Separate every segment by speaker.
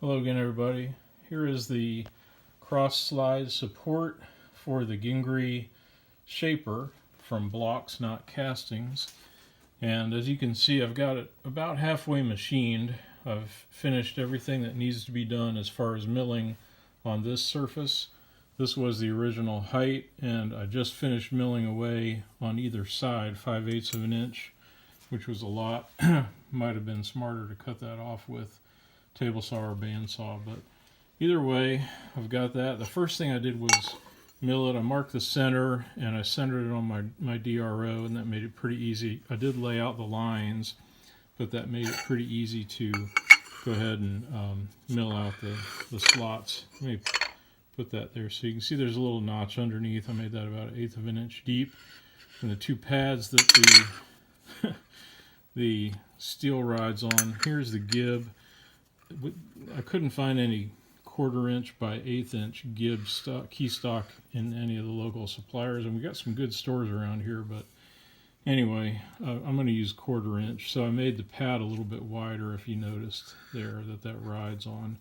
Speaker 1: Hello again, everybody. Here is the cross slide support for the Gingery Shaper from Blocks Not Castings. And as you can see, I've got it about halfway machined. I've finished everything that needs to be done as far as milling on this surface. This was the original height, and I just finished milling away on either side 5/8 of an inch, which was a lot. Might have been smarter to cut that off with table saw or bandsaw, but either way, I've got that. The first thing I did was mill it. I marked the center and I centered it on my DRO, and that made it pretty easy. I did lay out the lines, but that made it pretty easy to go ahead and mill out the slots. Let me put that there so you can see there's a little notch underneath. I made that about 1/8 of an inch deep. And the two pads that the steel rides on, here's the gib. I couldn't find any 1/4 inch by 1/8 inch gib key stock in any of the local suppliers, and we got some good stores around here, but anyway, I'm going to use 1/4 inch. So I made the pad a little bit wider, if you noticed there, that rides on.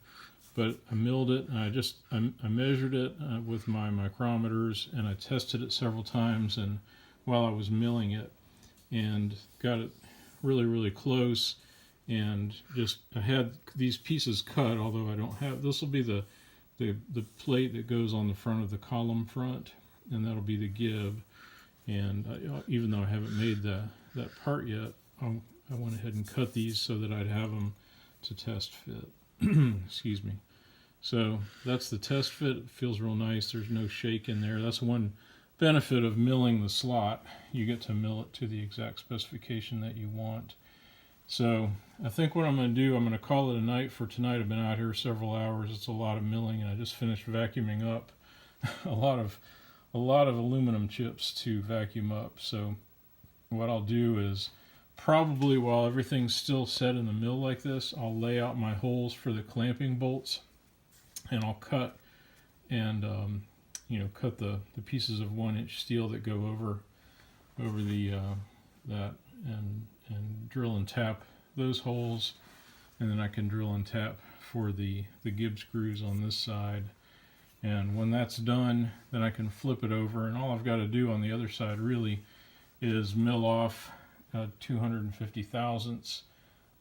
Speaker 1: But I milled it, and I measured it with my micrometers, and I tested it several times and while I was milling it, and got it really close. And I had these pieces cut, although I don't have, this will be the plate that goes on the front of the column front, and that'll be the gib. And even though I haven't made that part yet, I went ahead and cut these so that I'd have them to test fit. Excuse me. So that's the test fit. It feels real nice. There's no shake in there. That's one benefit of milling the slot. You get to mill it to the exact specification that you want. So I think what I'm going to do, I'm going to call it a night for tonight. I've been out here several hours. It's a lot of milling, and I just finished vacuuming up a lot of aluminum chips to vacuum up. So what I'll do is, probably while everything's still set in the mill like this, I'll lay out my holes for the clamping bolts, and I'll cut and cut the pieces of 1-inch steel that go over that, and drill and tap those holes, and then I can drill and tap for the gib screws on this side. And when that's done, then I can flip it over, and all I've got to do on the other side really is mill off 250 thousandths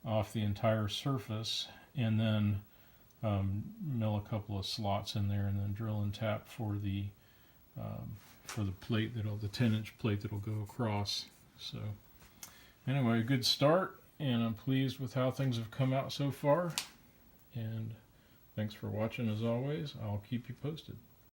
Speaker 1: off the entire surface, and then mill a couple of slots in there, and then drill and tap for the plate, the 10-inch plate that'll go across. So anyway, a good start, and I'm pleased with how things have come out so far. And thanks for watching as always. I'll keep you posted.